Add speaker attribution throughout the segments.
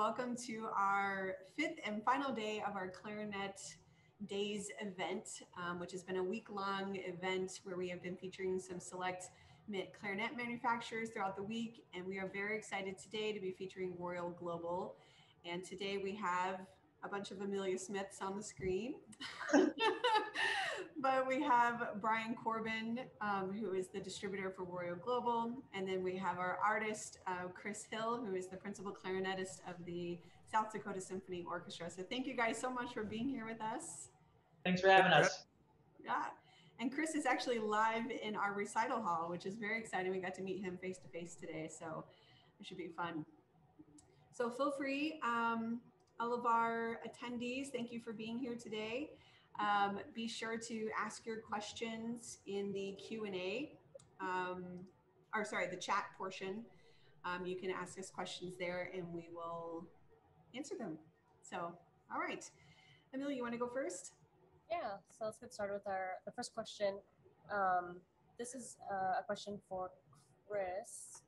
Speaker 1: welcome to our fifth and final day of our Clarinet Days event, which has been a week-long event where we have been featuring some select clarinet manufacturers throughout the week, and we are very excited today to be featuring Royale Global. And today we have a bunch of Amelia Smiths on the screen. But we have Brian Corbin, who is the distributor for Royale Global. And then we have our artist, Chris Hill, who is the principal clarinetist of the South Dakota Symphony Orchestra. So thank you guys so much for being here with us.
Speaker 2: Thanks for having us.
Speaker 1: Yeah. And Chris is actually live in our recital hall, which is very exciting. We got to meet him face to face today, so it should be fun. So feel free, all of our attendees, thank you for being here today. Be sure to ask your questions in the Q&A, or sorry, the chat portion. You can ask us questions there and we will answer them. So, all right. Amelia, you want to go first?
Speaker 3: Yeah, so let's get started with the first question. This is a question for Chris.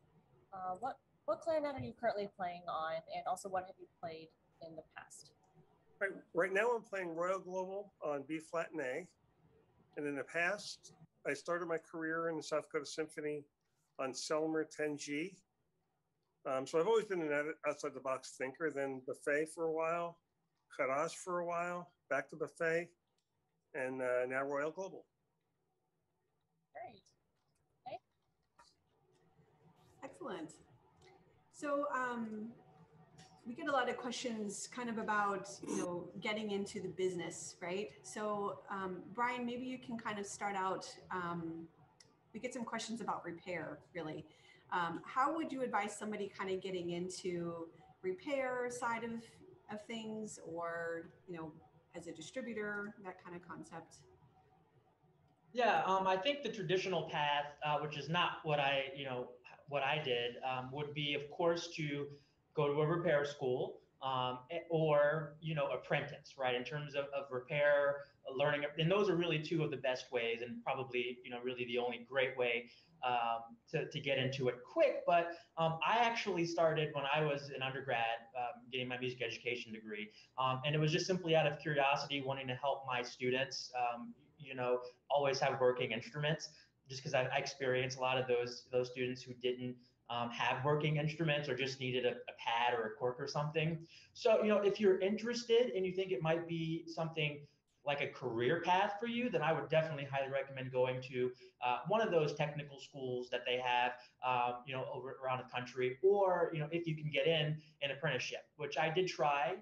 Speaker 3: What clarinet are you currently playing on, and also what have you played in the past?
Speaker 4: Right now I'm playing Royale Global on B flat and A. And in the past, I started my career in the South Dakota Symphony on Selmer 10G. So I've always been an outside the box thinker, then buffet for a while, Karas for a while, back to buffet, and now Royale Global.
Speaker 3: Great. Okay.
Speaker 1: Excellent. So we get a lot of questions kind of about, getting into the business, right? So Brian, maybe you can kind of start out. We get some questions about repair, really. How would you advise somebody kind of getting into repair side of things, or, as a distributor, that kind of concept?
Speaker 2: Yeah, I think the traditional path, which is not what I did, would be, of course, to go to a repair school or, apprentice, right? In terms of repair, learning, and those are really two of the best ways, and probably, really the only great way to get into it quick. But I actually started when I was an undergrad, getting my music education degree, and it was just simply out of curiosity, wanting to help my students, always have working instruments, just because I experienced a lot of those students who didn't have working instruments or just needed a pad or a cork or something. So, if you're interested and you think it might be something like a career path for you, then I would definitely highly recommend going to one of those technical schools that they have, over around the country, or, if you can get in an apprenticeship, which I did try,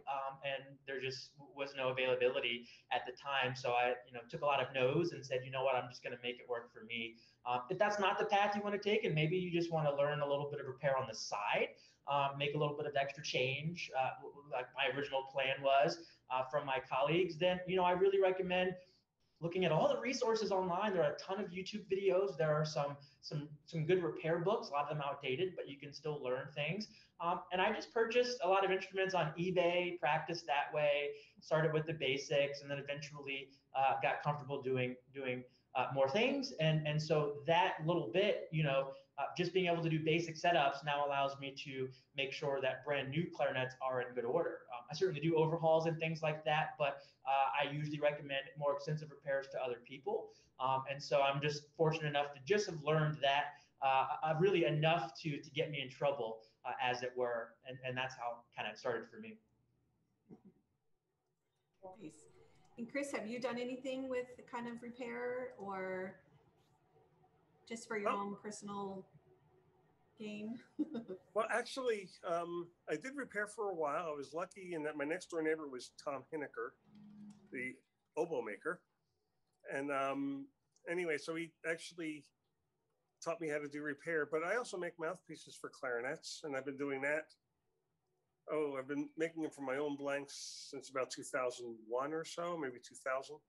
Speaker 2: and there just was no availability at the time. So I, took a lot of no's and said, you know what, I'm just going to make it work for me. If that's not the path you want to take, and maybe you just want to learn a little bit of repair on the side, make a little bit of extra change, like my original plan was, from my colleagues, then, I really recommend looking at all the resources online. There are a ton of YouTube videos. There are some good repair books, a lot of them outdated, but you can still learn things. And I just purchased a lot of instruments on eBay, practiced that way, started with the basics, and then eventually got comfortable doing more things. And so that little bit, just being able to do basic setups now allows me to make sure that brand new clarinets are in good order. I certainly do overhauls and things like that, but I usually recommend more extensive repairs to other people. And so I'm just fortunate enough to just have learned that really enough to get me in trouble, as it were. And that's how kind of started for me.
Speaker 1: Nice. And Chris, have you done anything with kind of repair, or just for your own personal gain?
Speaker 4: Well, actually, I did repair for a while. I was lucky in that my next door neighbor was Tom Hineker, the oboe maker. And anyway, so he actually taught me how to do repair, but I also make mouthpieces for clarinets, and I've been doing that. Oh, I've been making them for my own blanks since about 2001 or so, maybe 2000.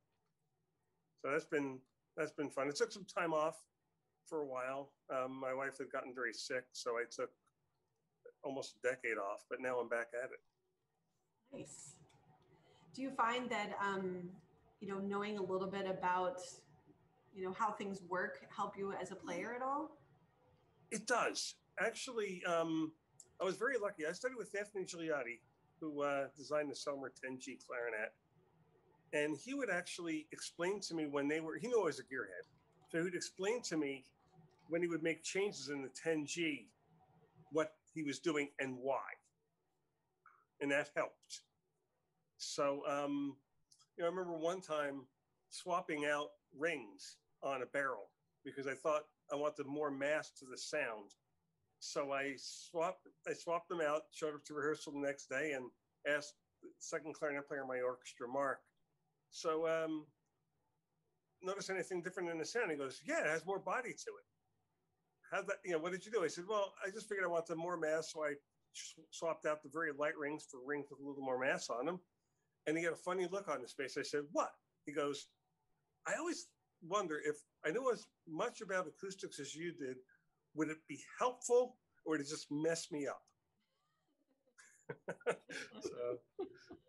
Speaker 4: So that's been fun. It took some time off for a while. My wife had gotten very sick, so I took almost a decade off, but now I'm back at it.
Speaker 1: Nice. Do you find that, knowing a little bit about, how things work help you as a player at all?
Speaker 4: It does. Actually, I was very lucky. I studied with Anthony Gigliotti who designed the Selmer 10G clarinet. And he would actually explain to me when he knew I was a gearhead. So he would explain to me when he would make changes in the 10G, what he was doing and why. And that helped. So, I remember one time swapping out rings on a barrel because I thought I wanted more mass to the sound. So I swapped them out, showed up to rehearsal the next day, and asked the second clarinet player in my orchestra, Mark, so notice anything different in the sound? He goes, yeah, it has more body to it. How'd that, what did you do? I said, well, I just figured I wanted more mass, so I swapped out the very light rings for rings with a little more mass on them. And he had a funny look on his face. I said, what? He goes, I always wonder if I knew as much about acoustics as you did, would it be helpful or would it just mess me up? So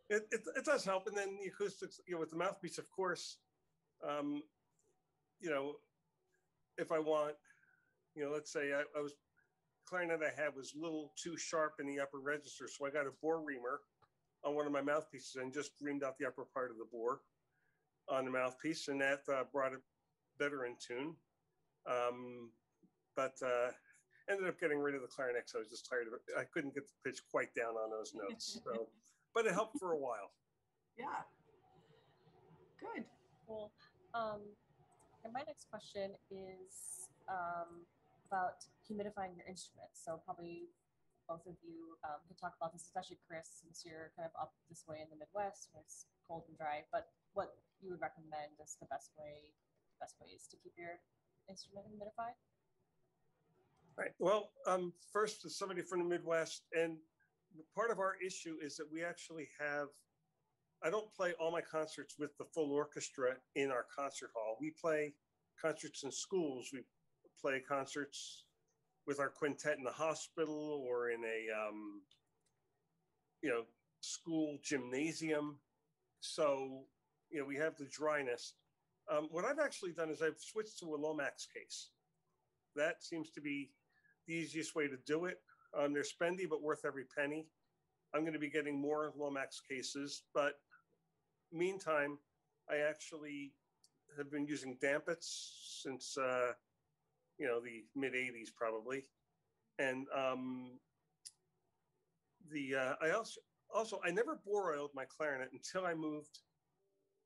Speaker 4: it does help. And then the acoustics, with the mouthpiece, of course, if I want, let's say I was, clarinet I had was a little too sharp in the upper register. So I got a bore reamer on one of my mouthpieces and just reamed out the upper part of the bore on the mouthpiece. And that brought it better in tune. But ended up getting rid of the clarinet because I was just tired of it. I couldn't get the pitch quite down on those notes. So, but it helped for a while.
Speaker 1: Yeah. Good.
Speaker 3: Cool. And my next question is about humidifying your instruments. So probably both of you can talk about this, especially Chris, since you're kind of up this way in the Midwest where it's cold and dry, but what you would recommend is the best ways to keep your instrument humidified?
Speaker 4: Right. Well, first, as somebody from the Midwest, and part of our issue is that we actually have, I don't play all my concerts with the full orchestra in our concert hall. We play concerts in schools. We play concerts with our quintet in the hospital or in a, school gymnasium. So, we have the dryness. What I've actually done is I've switched to a Lomax case. That seems to be the easiest way to do it. They're spendy, but worth every penny. I'm going to be getting more Lomax cases, but meantime, I actually have been using dampets since, the mid 80s probably. And I never bore oiled my clarinet until I moved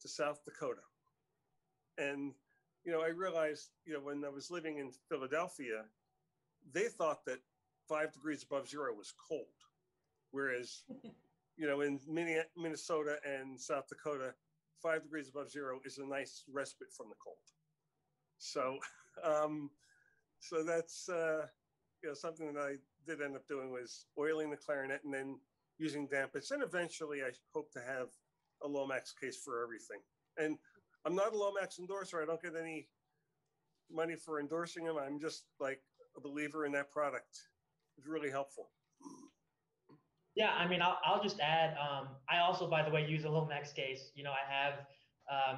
Speaker 4: to South Dakota. And I realized, when I was living in Philadelphia, they thought that 5 degrees above zero was cold. Whereas, in Minnesota and South Dakota, 5 degrees above zero is a nice respite from the cold. So, so that's, something that I did end up doing was oiling the clarinet and then using dampets. And eventually I hope to have a Lomax case for everything. And I'm not a Lomax endorser. I don't get any money for endorsing them. I'm just like a believer in that product. It's really helpful.
Speaker 2: Yeah, I mean, I'll just add. I also, by the way, use a Lomax case. I have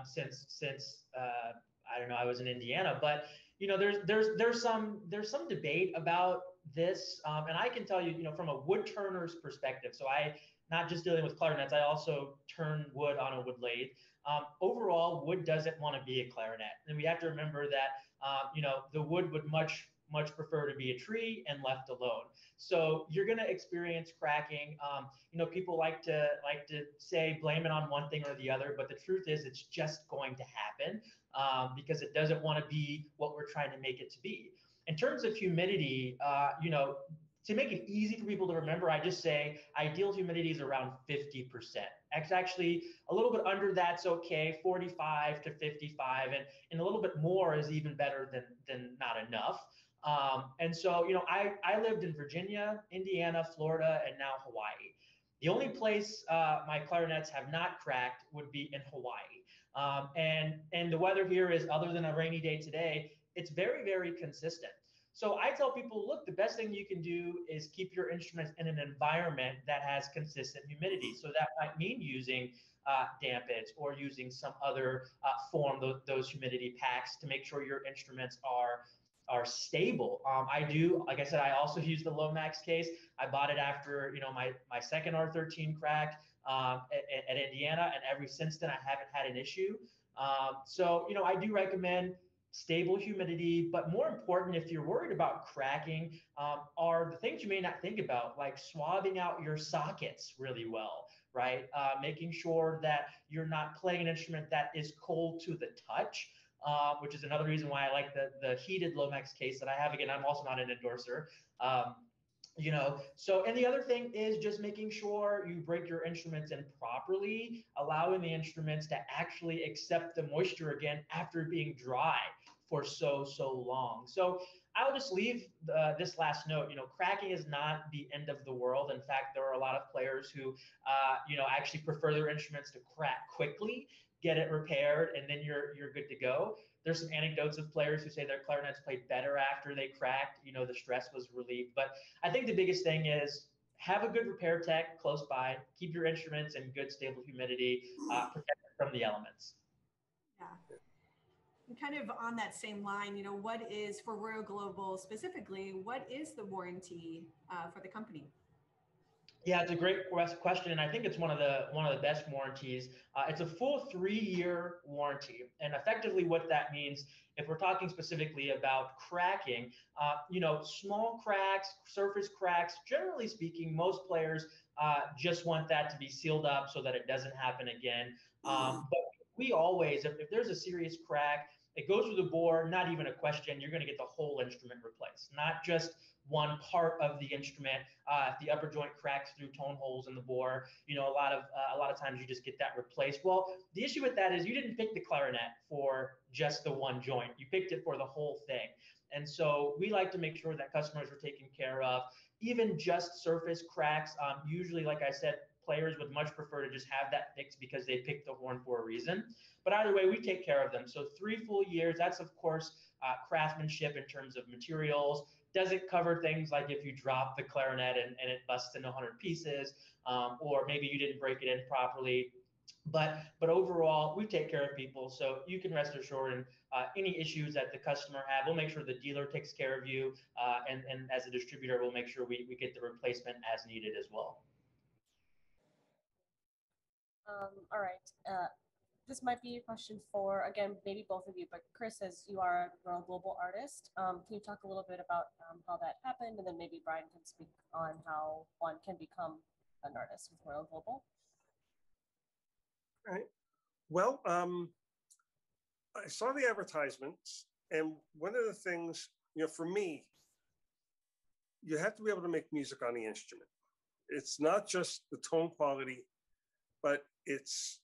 Speaker 2: since I don't know, I was in Indiana, but there's some debate about this, and I can tell you, from a wood turner's perspective. So I not just dealing with clarinets, I also turn wood on a wood lathe. Overall, wood doesn't want to be a clarinet. And we have to remember that, the wood would much prefer to be a tree and left alone. So you're going to experience cracking. People like to say blame it on one thing or the other, but the truth is it's just going to happen because it doesn't want to be what we're trying to make it to be. In terms of humidity, to make it easy for people to remember, I just say ideal humidity is around 50%. It's actually a little bit under that's okay, 45 to 55, and a little bit more is even better than not enough. And so, I lived in Virginia, Indiana, Florida, and now Hawaii. The only place my clarinets have not cracked would be in Hawaii. And the weather here is, other than a rainy day today, it's very, very consistent. So I tell people, look, the best thing you can do is keep your instruments in an environment that has consistent humidity. So that might mean using dampets or using some other form, those humidity packs, to make sure your instruments are are stable. I do, like I said, I also use the Lomax case. I bought it after, my second R13 crack at Indiana, and ever since then I haven't had an issue. So, I do recommend stable humidity, but more important, if you're worried about cracking, are the things you may not think about, like swabbing out your sockets really well, right? Making sure that you're not playing an instrument that is cold to the touch. Which is another reason why I like the heated Lomax case that I have. Again, I'm also not an endorser. So, and the other thing is just making sure you break your instruments in properly, allowing the instruments to actually accept the moisture again after being dry for so long. So I'll just leave this last note. Cracking is not the end of the world. In fact, there are a lot of players who, actually prefer their instruments to crack quickly, get it repaired, and then you're good to go. There's some anecdotes of players who say their clarinets played better after they cracked. The stress was relieved. But I think the biggest thing is have a good repair tech close by. Keep your instruments in good, stable humidity. Protect them from the elements.
Speaker 1: Yeah. And kind of on that same line, what is, for Royal Global specifically, what is the warranty for the company?
Speaker 2: Yeah, it's a great question, and I think it's one of the best warranties. It's a full 3-year warranty, and effectively what that means, if we're talking specifically about cracking, small cracks, surface cracks, generally speaking, most players just want that to be sealed up so that it doesn't happen again. But we always, if there's a serious crack, it goes through the bore, not even a question, you're going to get the whole instrument replaced, not just one part of the instrument. If the upper joint cracks through tone holes in the bore, a lot of times you just get that replaced. Well, the issue with that is you didn't pick the clarinet for just the one joint. You picked it for the whole thing. And so we like to make sure that customers are taken care of. Even just surface cracks, usually, like I said, players would much prefer to just have that fixed because they picked the horn for a reason. But either way, we take care of them. So 3 full years, that's of course craftsmanship in terms of materials. Doesn't cover things like if you drop the clarinet and it busts into 100 pieces, or maybe you didn't break it in properly. But overall, we take care of people, so you can rest assured. And any issues that the customer have, we'll make sure the dealer takes care of you, and as a distributor, we'll make sure we get the replacement as needed as well.
Speaker 3: All right. This might be a question for, again, maybe both of you, but Chris, as you are a Royal Global artist, can you talk a little bit about how that happened? And then maybe Brian can speak on how one can become an artist with Royal Global.
Speaker 4: All right. Well, I saw the advertisements, and one of the things, for me, you have to be able to make music on the instrument. It's not just the tone quality, but it's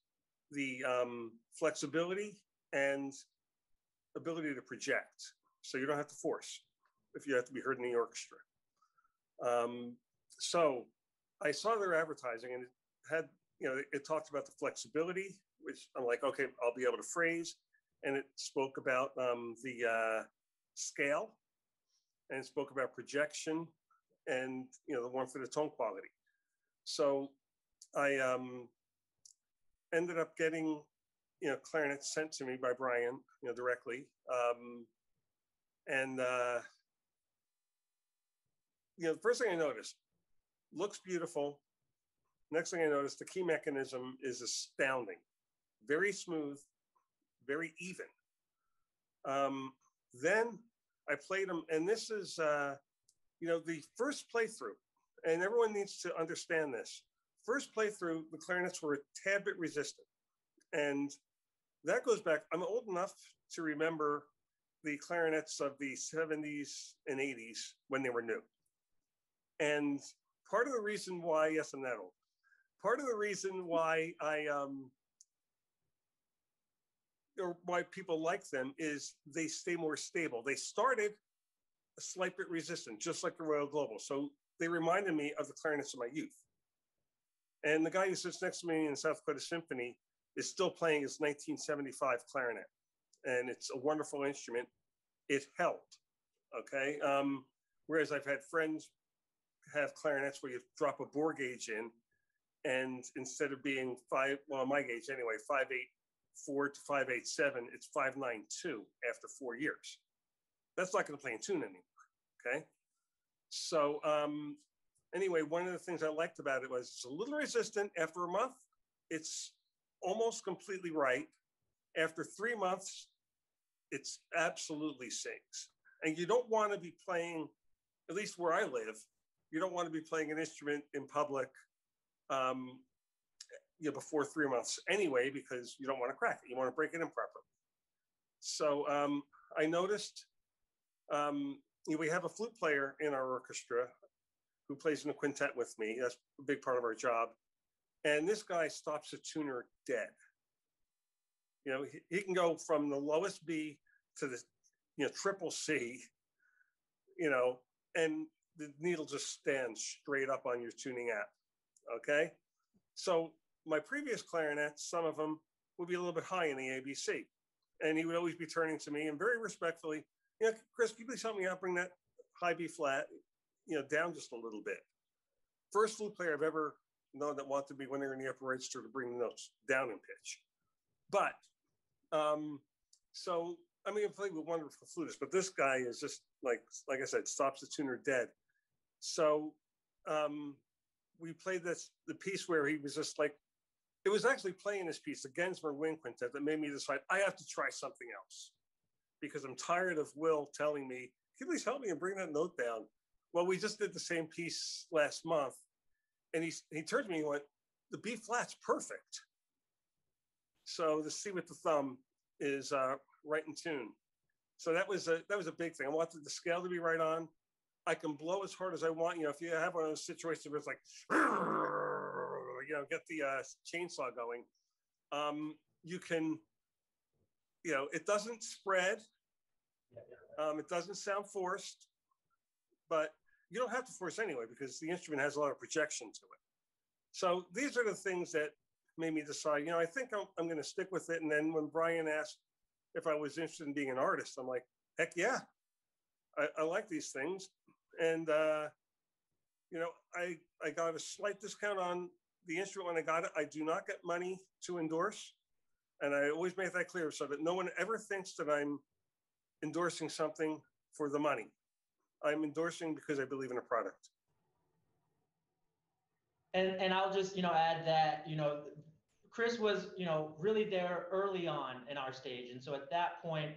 Speaker 4: the flexibility and ability to project. So you don't have to force if you have to be heard in the orchestra. So I saw their advertising, and it had, it talked about the flexibility, which I'm like, okay, I'll be able to phrase. And it spoke about the scale, and it spoke about projection, and the one for the tone quality. So I ended up getting clarinet sent to me by Brian directly, and the first thing I noticed, looks beautiful. Next thing I noticed, the key mechanism is astounding, very smooth, very even. Then I played them, and this is the first playthrough, and everyone needs to understand this. First playthrough, the clarinets were a tad bit resistant. And that goes back, I'm old enough to remember the clarinets of the 70s and 80s when they were new. And part of the reason why, yes, I'm that old. Part of the reason why or why people like them is they stay more stable. They started a slight bit resistant, just like the Royal Global. So they reminded me of the clarinets of my youth. And the guy who sits next to me in South Dakota Symphony is still playing his 1975 clarinet. And it's a wonderful instrument. It held, okay? Whereas I've had friends have clarinets where you drop a bore gauge in, and instead of being my gauge anyway, 5.84 to 5.87, it's 5.92 after 4 years. that's not going to play in tune anymore. Okay. So anyway, one of the things I liked about it was it's a little resistant. After a month, it's almost completely right. After 3 months, it's absolutely sings. And you don't want to be playing, at least where I live, you don't want to be playing an instrument in public before 3 months anyway, because you don't want to crack it. You want to break it in properly. So I noticed we have a flute player in our orchestra who plays in a quintet with me. That's a big part of our job. And this guy stops a tuner dead. He can go from the lowest B to the triple C, and the needle just stands straight up on your tuning app. Okay. So my previous clarinets, some of them would be a little bit high in the ABC. And he would always be turning to me and very respectfully, Chris, can you please help me out, bring that high B flat, down just a little bit. First flute player I've ever known that wanted me when they're in the upper register to bring the notes down in pitch. But, I played with wonderful flutists, but this guy is just like I said, stops the tuner dead. So we played the piece where he was just like, it was actually playing this piece, the Gensmer Wind Quintet, that made me decide I have to try something else because I'm tired of Will telling me, can you please help me and bring that note down? Well, we just did the same piece last month, and he turned to me and went, the B flat's perfect. So the C with the thumb is right in tune. So that was a big thing. I wanted the scale to be right on. I can blow as hard as I want. If you have one of those situations where it's like, get the chainsaw going. You can, it doesn't spread. It doesn't sound forced, but you don't have to force anyway because the instrument has a lot of projection to it. So these are the things that made me decide, I think I'm going to stick with it. And then when Brian asked if I was interested in being an artist, I'm like, heck yeah, I like these things. And, I got a slight discount on the instrument when I got it. I do not get money to endorse. And I always make that clear so that no one ever thinks that I'm endorsing something for the money. I'm endorsing because I believe in a product.
Speaker 2: And I'll just, add that, Chris was, really there early on in our stage. And so at that point,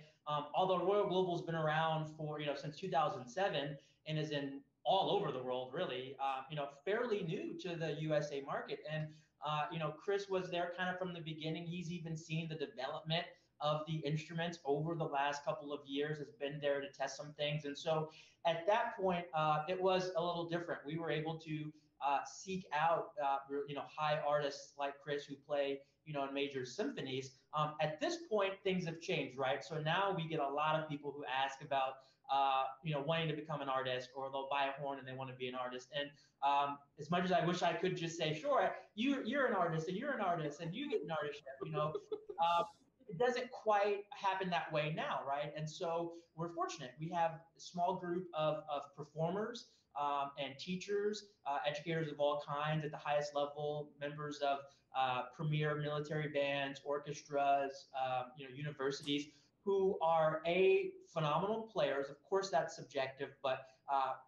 Speaker 2: although Royal Global's been around for, since 2007 and is in all over the world, really, fairly new to the USA market. And, Chris was there kind of from the beginning. He's even seen the development of the instruments over the last couple of years, has been there to test some things. And so at that point, it was a little different. We were able to seek out, high artists like Chris who play, in major symphonies. At this point, things have changed, right? So now we get a lot of people who ask about, wanting to become an artist, or they'll buy a horn and they want to be an artist. And as much as I wish I could just say, sure, you're an artist and you're an artist and you get an artistship, it doesn't quite happen that way now, right? And so we're fortunate. We have a small group of performers and teachers, educators of all kinds at the highest level, members of premier military bands, orchestras, universities, who are phenomenal players. Of course, that's subjective, but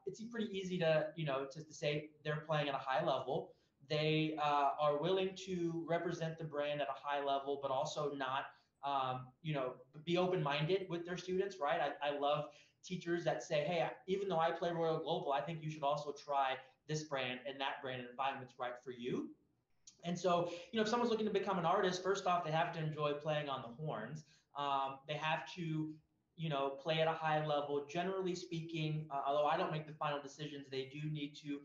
Speaker 2: it's pretty easy to, to say they're playing at a high level. They are willing to represent the brand at a high level, but also not, be open-minded with their students, right? I love teachers that say, hey, even though I play Royal Global, I think you should also try this brand and that brand and find what's right for you. And so, if someone's looking to become an artist, first off, they have to enjoy playing on the horns. They have to, play at a high level. Generally speaking, although I don't make the final decisions, they do need to,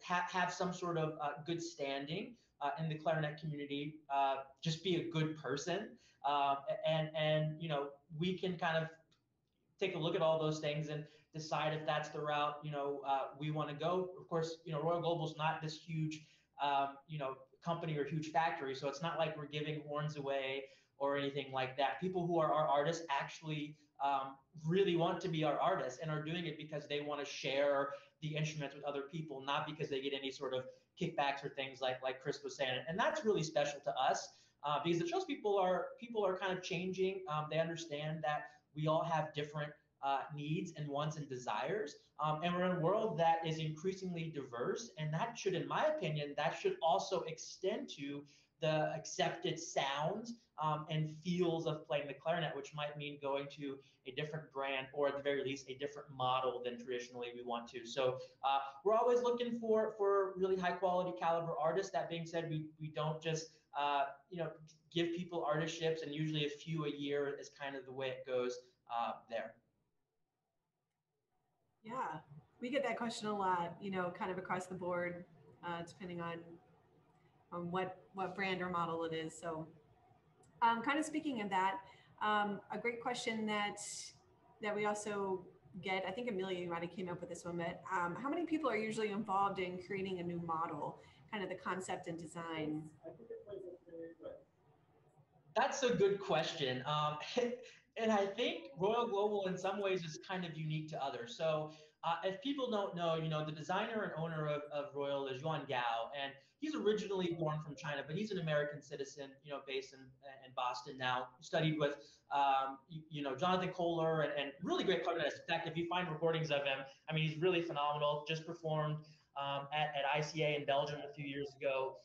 Speaker 2: have some sort of good standing in the clarinet community. Just be a good person, and we can kind of take a look at all those things and decide if that's the route we want to go. Of course, Royal Global's not this huge company or huge factory, so it's not like we're giving horns away or anything like that. People who are our artists actually really want to be our artists and are doing it because they want to share the instruments with other people, not because they get any sort of kickbacks or things like Chris was saying. And that's really special to us. because it shows people are kind of changing. They understand that we all have different needs and wants and desires, and we're in a world that is increasingly diverse, and that should, in my opinion, that should also extend to the accepted sounds and feels of playing the clarinet, which might mean going to a different brand, or at the very least a different model than traditionally we want to. So we're always looking for really high quality caliber artists. That being said, we don't just give people artistships, and usually a few a year is kind of the way it goes there.
Speaker 1: Yeah, we get that question a lot, kind of across the board, depending on what brand or model it is. So kind of speaking of that, a great question that we also get, I think Amelia, you might have came up with this one, but how many people are usually involved in creating a new model, kind of the concept and design?
Speaker 2: That's a good question. And I think Royal Global in some ways is kind of unique to others. So if people don't know, the designer and owner of Royal is Yuan Gao, and he's originally born from China, but he's an American citizen, based in Boston now. Studied with, Jonathan Kohler and really great clarinetist. In fact, if you find recordings of him, I mean, he's really phenomenal. Just performed at ICA in Belgium a few years ago.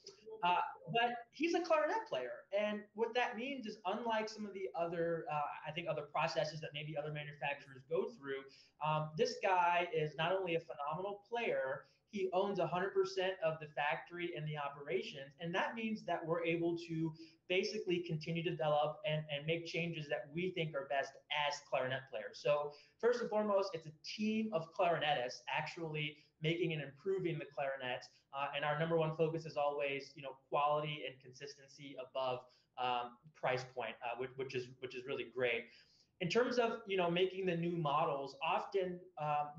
Speaker 2: But he's a clarinet player, and what that means is, unlike some of the other, I think, other processes that maybe other manufacturers go through, this guy is not only a phenomenal player, he owns 100% of the factory and the operations, and that means that we're able to basically continue to develop and make changes that we think are best as clarinet players. So first and foremost, it's a team of clarinetists actually making and improving the clarinets. And our number one focus is always, quality and consistency above price point, which is really great. In terms of, making the new models, often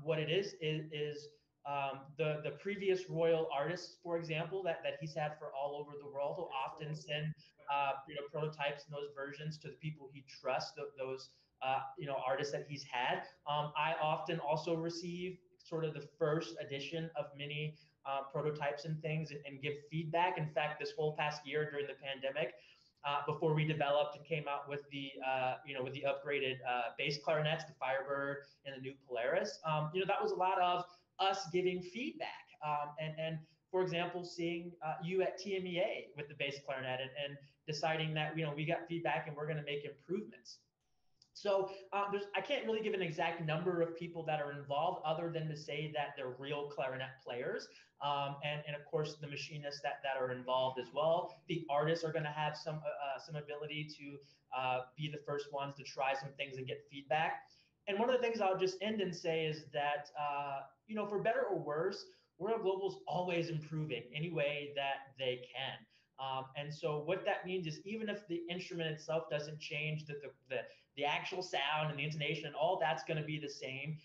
Speaker 2: what it is the previous Royal artists, for example, that he's had for all over the world, will often send prototypes and those versions to the people he trusts, those artists that he's had. I often also receive sort of the first edition of many prototypes and things, and give feedback. In fact, this whole past year during the pandemic, before we developed and came out with the with the upgraded bass clarinets, the Firebird and the new Polaris, that was a lot of us giving feedback, and for example, seeing you at TMEA with the bass clarinet and deciding that we got feedback and we're going to make improvements. So I can't really give an exact number of people that are involved, other than to say that they're real clarinet players. And of course, the machinists that are involved as well. The artists are going to have some ability to be the first ones to try some things and get feedback. And one of the things I'll just end and say is that, for better or worse, Royal Global is always improving any way that they can. And so what that means is, even if the instrument itself doesn't change, the actual sound and the intonation and all that's going to be the same,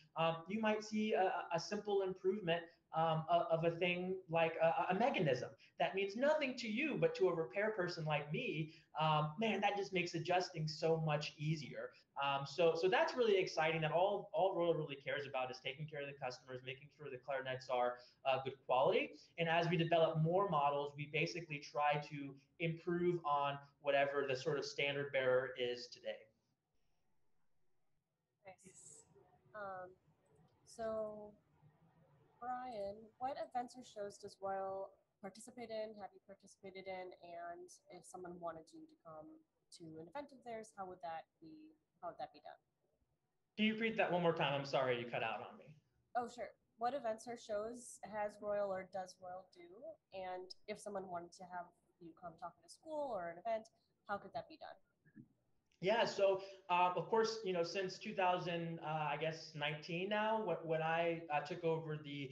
Speaker 2: you might see a simple improvement of a thing like a mechanism that means nothing to you, but to a repair person like me, man, that just makes adjusting so much easier. So that's really exciting, that all Royal really cares about is taking care of the customers, making sure the clarinets are good quality. And as we develop more models, we basically try to improve on whatever the sort of standard bearer is today.
Speaker 3: Nice. So Brian, what events or shows does Royal participate in? Have you participated in? And if someone wanted you to come to an event of theirs, how would that be done?
Speaker 2: Can you repeat that one more time? I'm sorry, you cut out on me.
Speaker 3: Oh, sure. What events or shows has Royal or does Royal do? And if someone wanted to have you come talk at a school or an event, how could that be done?
Speaker 2: Yeah, so of course, since 2019 now, when I took over the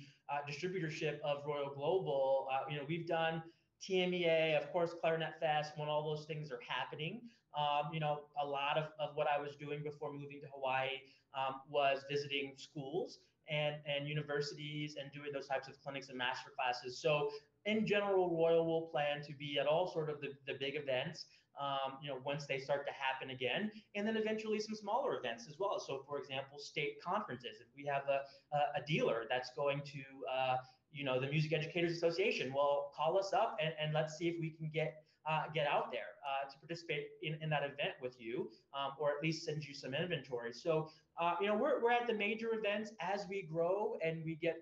Speaker 2: distributorship of Royal Global, we've done TMEA, of course, Clarinet Fest, when all those things are happening. A lot of what I was doing before moving to Hawaii was visiting schools and universities and doing those types of clinics and master classes. So in general, Royal will plan to be at all sort of the big events, once they start to happen again, and then eventually some smaller events as well. So for example, state conferences, if we have a dealer that's going to, the Music Educators Association, well, call us up and let's see if we can get get out there to participate in that event with you, or at least send you some inventory. So, we're at the major events. As we grow and we get,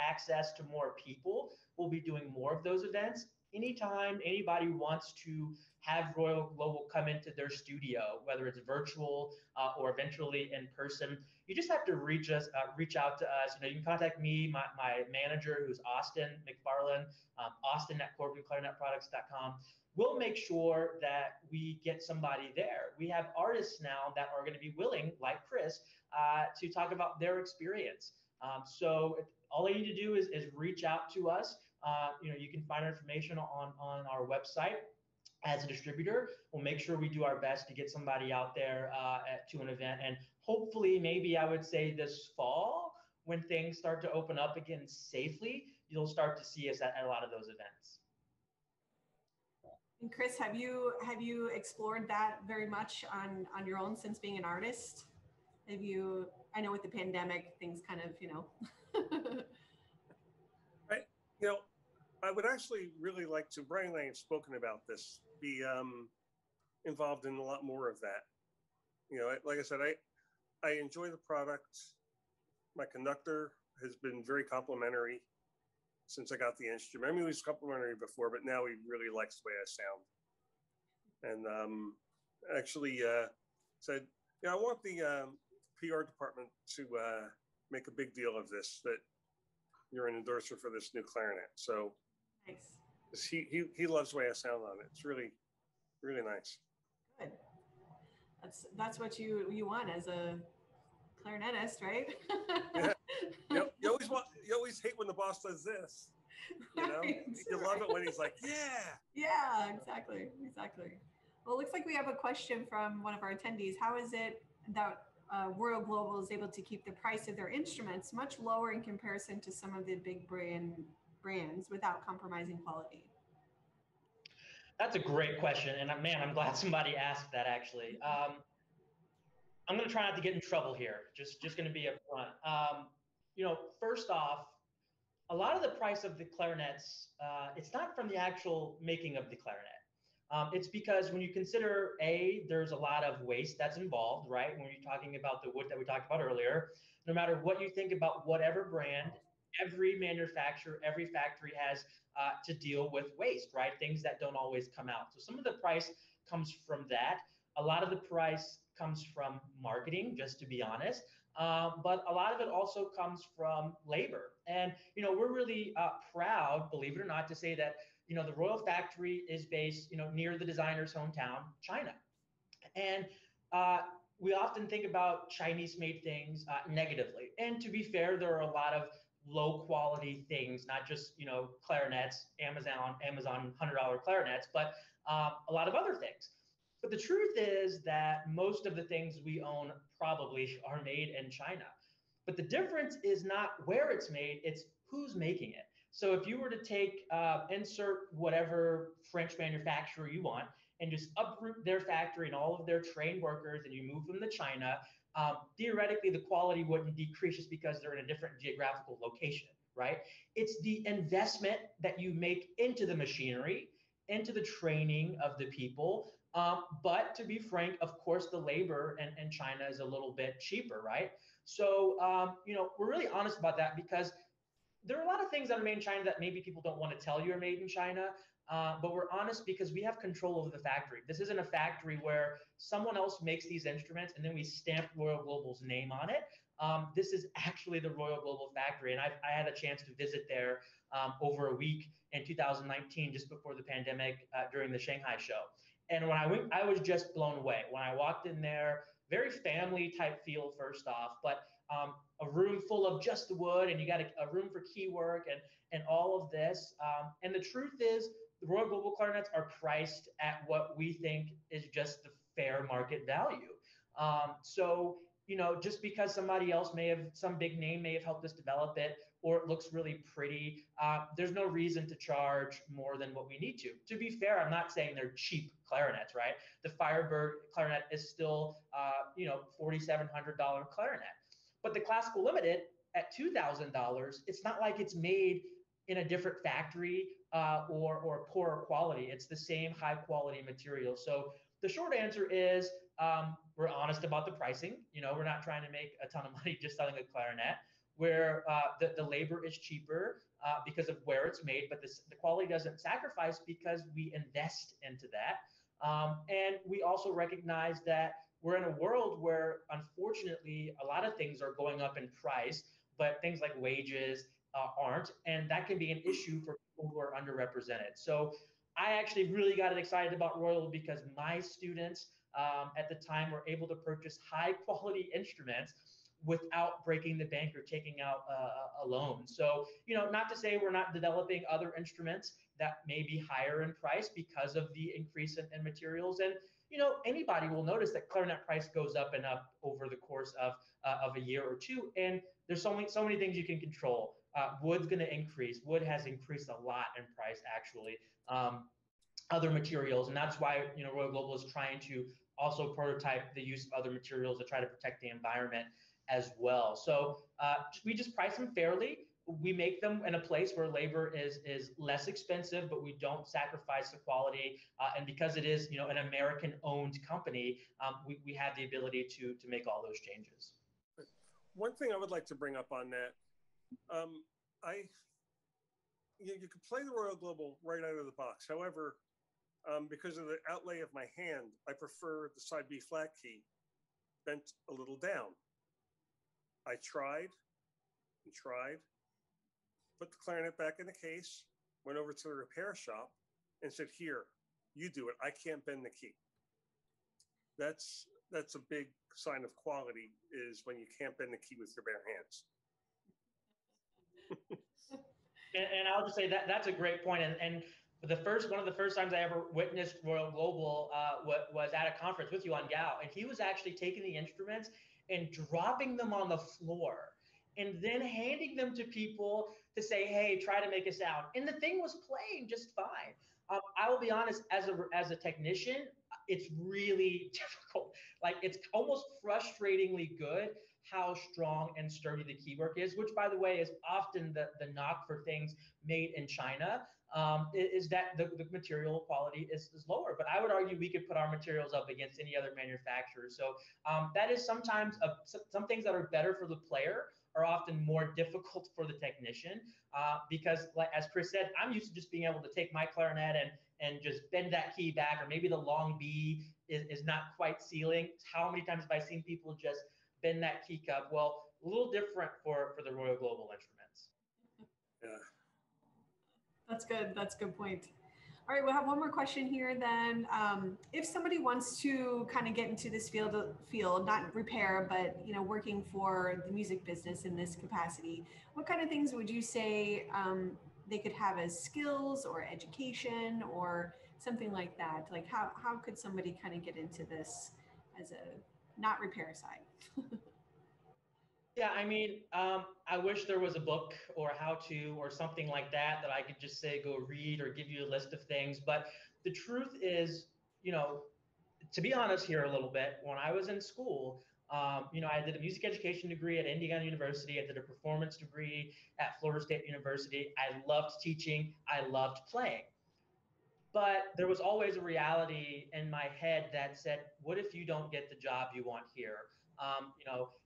Speaker 2: access to more people, we'll be doing more of those events. Anytime anybody wants to have Royal Global come into their studio, whether it's virtual or eventually in person, you just have to reach out to us. You can contact me, my manager, who's Austin McFarland, Austin at CorbinClarinetProducts.com. We'll make sure that we get somebody there. We have artists now that are going to be willing, like Chris, to talk about their experience. So all I need to do is reach out to us. You can find our information on our website. As a distributor, we'll make sure we do our best to get somebody out there to an event. And hopefully, maybe I would say this fall, when things start to open up again safely, you'll start to see us at a lot of those events.
Speaker 1: And Chris, have you explored that very much on your own since being an artist? I know with the pandemic, things kind of,
Speaker 4: I would actually really like to, Brian and I have spoken about this, be involved in a lot more of that. Like I said, I enjoy the product. My conductor has been very complimentary since I got the instrument. I mean, he was complimentary before, but now he really likes the way I sound. And actually said, I want the PR department to make a big deal of this, that you're an endorser for this new clarinet. So
Speaker 1: nice.
Speaker 4: He loves the way I sound on it. It's really, really nice.
Speaker 1: Good. That's what you want as a clarinetist, right?
Speaker 4: Yeah. You always hate when the boss does this.
Speaker 1: Right.
Speaker 4: You love it when he's like, yeah.
Speaker 1: Yeah, exactly. Well, it looks like we have a question from one of our attendees. How is it that Royal Global is able to keep the price of their instruments much lower in comparison to some of the big brands without compromising quality?
Speaker 2: That's a great question. And man, I'm glad somebody asked that actually. I'm going to try not to get in trouble here. Just going to be upfront. First off, a lot of the price of the clarinets, it's not from the actual making of the clarinet. It's because when you consider, there's a lot of waste that's involved, right? When you're talking about the wood that we talked about earlier, no matter what you think about whatever brand, every manufacturer, every factory has to deal with waste, right? Things that don't always come out. So some of the price comes from that. A lot of the price comes from marketing, just to be honest. But a lot of it also comes from labor. And, we're really proud, believe it or not, to say that, the Royal factory is based, near the designer's hometown, China. And we often think about Chinese-made things negatively. And to be fair, there are a lot of low-quality things, not just, clarinets, Amazon $100 clarinets, but a lot of other things. But the truth is that most of the things we own probably are made in China. But the difference is not where it's made, it's who's making it. So if you were to take, insert whatever French manufacturer you want and just uproot their factory and all of their trained workers and you move them to China, theoretically the quality wouldn't decrease just because they're in a different geographical location, right? It's the investment that you make into the machinery, into the training of the people. But to be frank, of course, the labor in China is a little bit cheaper, right? So, we're really honest about that because there are a lot of things that are made in China that maybe people don't want to tell you are made in China. But we're honest because we have control over the factory. This isn't a factory where someone else makes these instruments and then we stamp Royal Global's name on it. This is actually the Royal Global factory. And I had a chance to visit there over a week in 2019, just before the pandemic, during the Shanghai show. And when I went, I was just blown away. When I walked in there, very family type feel first off, but a room full of just the wood, and you got a room for key work and all of this. And the truth is, the Royal Global clarinets are priced at what we think is just the fair market value. So, just because somebody else some big name may have helped us develop it, or it looks really pretty, there's no reason to charge more than what we need to. To be fair, I'm not saying they're cheap clarinets, right? The Firebird clarinet is still, $4,700 clarinet. But the Classical Limited at $2,000, it's not like it's made in a different factory or poorer quality. It's the same high quality material. So the short answer is we're honest about the pricing. We're not trying to make a ton of money just selling a clarinet, where the labor is cheaper because of where it's made, but the quality doesn't sacrifice because we invest into that. And we also recognize that we're in a world where, unfortunately, a lot of things are going up in price, but things like wages aren't, and that can be an issue for people who are underrepresented. So I actually really got excited about Royal because my students at the time were able to purchase high quality instruments without breaking the bank or taking out a loan. So, not to say we're not developing other instruments that may be higher in price because of the increase in materials. And, anybody will notice that clarinet price goes up and up over the course of a year or two. And there's so many things you can control. Wood's going to increase. Wood has increased a lot in price, actually. Other materials, and that's why Royal Global is trying to also prototype the use of other materials to try to protect the environment as well. So we just price them fairly. We make them in a place where labor is less expensive, but we don't sacrifice the quality. And because it is an American-owned company, we have the ability to make all those changes.
Speaker 4: One thing I would like to bring up on that, you can play the Royal Global right out of the box. However, because of the outlay of my hand, I prefer the side B flat key bent a little down. I tried and tried, put the clarinet back in the case, went over to the repair shop and said, "Here, you do it. I can't bend the key." That's a big sign of quality, is when you can't bend the key with your bare hands.
Speaker 2: And I'll just say that that's a great point. And one of the first times I ever witnessed Royal Global was at a conference with you on Gal, and he was actually taking the instruments and dropping them on the floor and then handing them to people to say, "Hey, try to make a sound." And the thing was playing just fine. I will be honest, as a technician, it's really difficult. Like, it's almost frustratingly good how strong and sturdy the keywork is, which, by the way, is often the knock for things made in China, is that the material quality is lower. But I would argue we could put our materials up against any other manufacturer. So that is sometimes some things that are better for the player are often more difficult for the technician, because, like as Chris said, I'm used to just being able to take my clarinet and just bend that key back, or maybe the long B is not quite sealing. How many times have I seen people just bend that key cup? Well, a little different for the Royal Global instruments.
Speaker 4: Yeah.
Speaker 1: That's good. That's a good point. All right, we'll have one more question here then. If somebody wants to kind of get into this field, not repair, but working for the music business in this capacity, what kind of things would you say they could have as skills or education or something like that? Like how could somebody kind of get into this as a not repair side?
Speaker 2: Yeah, I mean, I wish there was a book or how-to or something like that I could just say, go read or give you a list of things. But the truth is, to be honest here a little bit, when I was in school, I did a music education degree at Indiana University. I did a performance degree at Florida State University. I loved teaching. I loved playing. But there was always a reality in my head that said, what if you don't get the job you want here?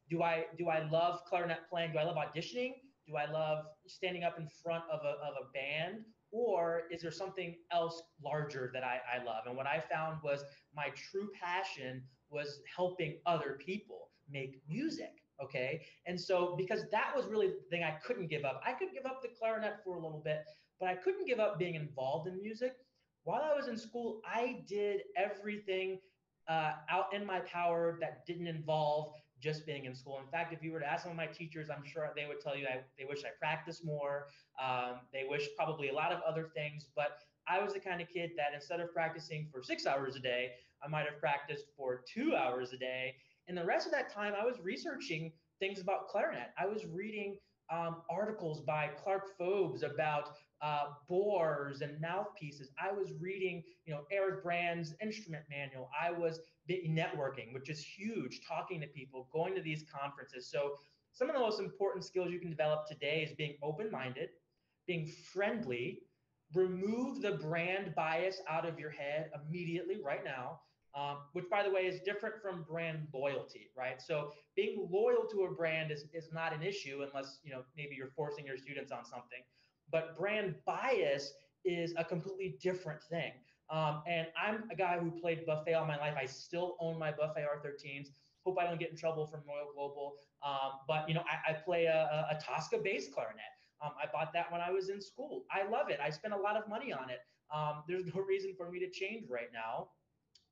Speaker 2: Do I love clarinet playing? Do I love auditioning? Do I love standing up in front of a band? Or is there something else larger that I love? And what I found was my true passion was helping other people make music. Okay. And so, because that was really the thing I couldn't give up. I could give up the clarinet for a little bit, but I couldn't give up being involved in music. While I was in school, I did everything out in my power that didn't involve just being in school. In fact, if you were to ask some of my teachers, I'm sure they would tell you they wish I practiced more. They wish probably a lot of other things, but I was the kind of kid that instead of practicing for 6 hours a day, I might have practiced for 2 hours a day. And the rest of that time, I was researching things about clarinet. I was reading articles by Clark Forbes about bores and mouthpieces. I was reading, Eric Brand's instrument manual. I was networking, which is huge, talking to people, going to these conferences. So some of the most important skills you can develop today is being open-minded, being friendly, remove the brand bias out of your head immediately right now, which, by the way, is different from brand loyalty, right? So being loyal to a brand is not an issue unless, you know, maybe you're forcing your students on something. But brand bias is a completely different thing. And I'm a guy who played buffet all my life. I still own my buffet R13s. Hope I don't get in trouble from Royal Global. But, you know, I play a Tosca bass clarinet. I bought that when I was in school. I love it. I spent a lot of money on it. There's no reason for me to change right now,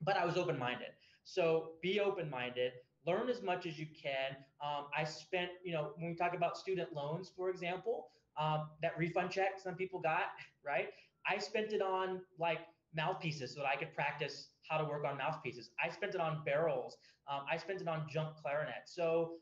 Speaker 2: but I was open-minded. So be open-minded, learn as much as you can. I spent, you know, when we talk about student loans, for example, that refund check some people got, right? I spent it on like mouthpieces so that I could practice how to work on mouthpieces. I spent it on barrels. I spent it on jump clarinet. So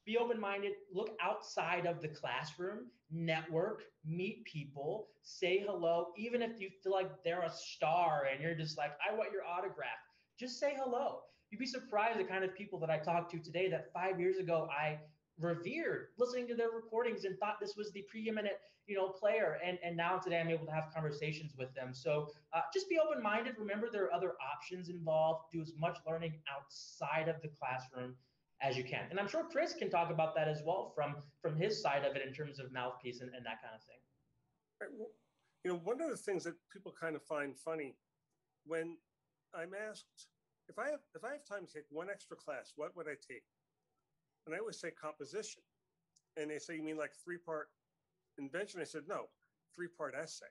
Speaker 2: be open-minded, look outside of the classroom, network, meet people, say hello, even if you feel like they're a star and you're just like, I want your autograph, just say hello. You'd be surprised the kind of people that I talked to today that 5 years ago I revered, listening to their recordings and thought this was the preeminent, you know, player. And now today I'm able to have conversations with them. So just be open-minded. Remember, there are other options involved. Do as much learning outside of the classroom as you can. And I'm sure Chris can talk about that as well from his side of it in terms of mouthpiece and that kind of thing.
Speaker 4: Right. Well, you know, one of the things that people kind of find funny when I'm asked if I have time to take one extra class, what would I take? And I always say composition. And they say, you mean like 3-part invention? I said, no, 3-part essay.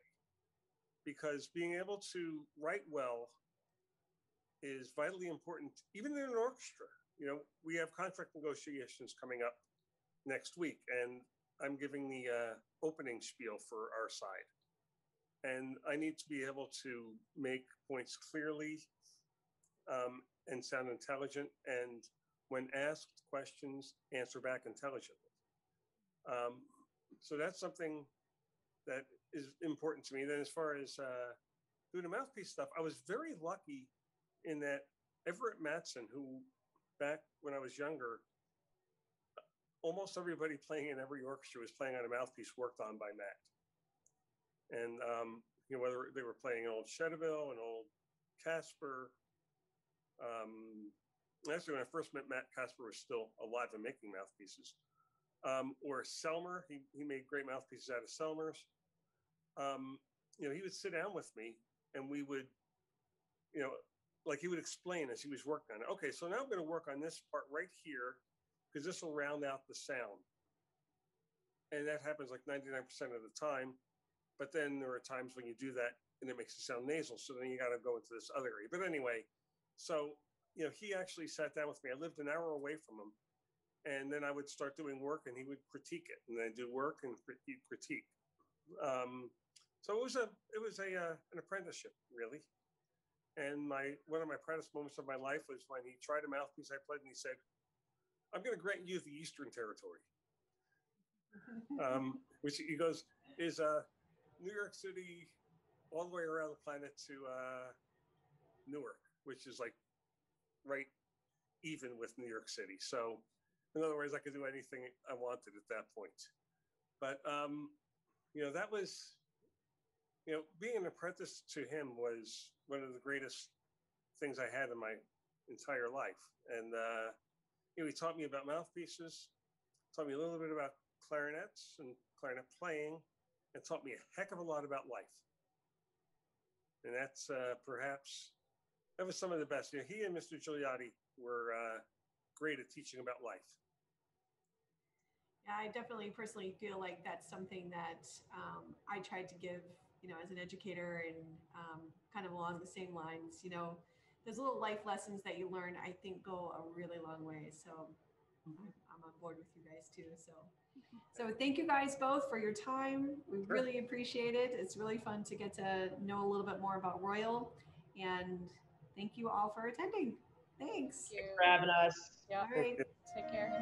Speaker 4: Because being able to write well is vitally important, even in an orchestra. You know, we have contract negotiations coming up next week, and I'm giving the opening spiel for our side. And I need to be able to make points clearly and sound intelligent, and when asked questions, answer back intelligently. So that's something that is important to me. Then as far as doing the mouthpiece stuff, I was very lucky in that Everett Matson, who back when I was younger, almost everybody playing in every orchestra was playing on a mouthpiece worked on by Matt. And, you know, whether they were playing an old Chedeville, an old Casper. Actually, when I first met Matt, Casper was still alive and making mouthpieces. Or Selmer, he made great mouthpieces out of Selmers. You know, he would sit down with me and we would, you know, like he would explain as he was working on it. Okay, so now I'm going to work on this part right here because this will round out the sound. And that happens like 99% of the time. But then there are times when you do that and it makes it sound nasal. So then you got to go into this other area. But anyway, so, you know, he actually sat down with me. I lived an hour away from him. And then I would start doing work and he would critique it. And then I'd do work and he'd critique. So it was an apprenticeship, really. And one of my proudest moments of my life was when he tried a mouthpiece I played and he said, I'm going to grant you the Eastern Territory. Which he goes, is New York City all the way around the planet to Newark, which is like right even with New York City. So in other words, I could do anything I wanted at that point. But, you know, that was, you know, being an apprentice to him was one of the greatest things I had in my entire life. And, you know, he taught me about mouthpieces, taught me a little bit about clarinets and clarinet playing, and taught me a heck of a lot about life. And that's perhaps, that was some of the best. You know, he and Mr. Gigliotti were great at teaching about life.
Speaker 1: Yeah, I definitely personally feel like that's something that I tried to give, you know, as an educator and kind of along the same lines. You know, those little life lessons that you learn, I think, go a really long way. So I'm on board with you guys too. So thank you guys both for your time. We really appreciate it. It's really fun to get to know a little bit more about Royale. And thank you all for attending. Thanks.
Speaker 3: Thank you.
Speaker 2: Thanks for having us.
Speaker 3: Yeah.
Speaker 1: All right.
Speaker 3: Take care.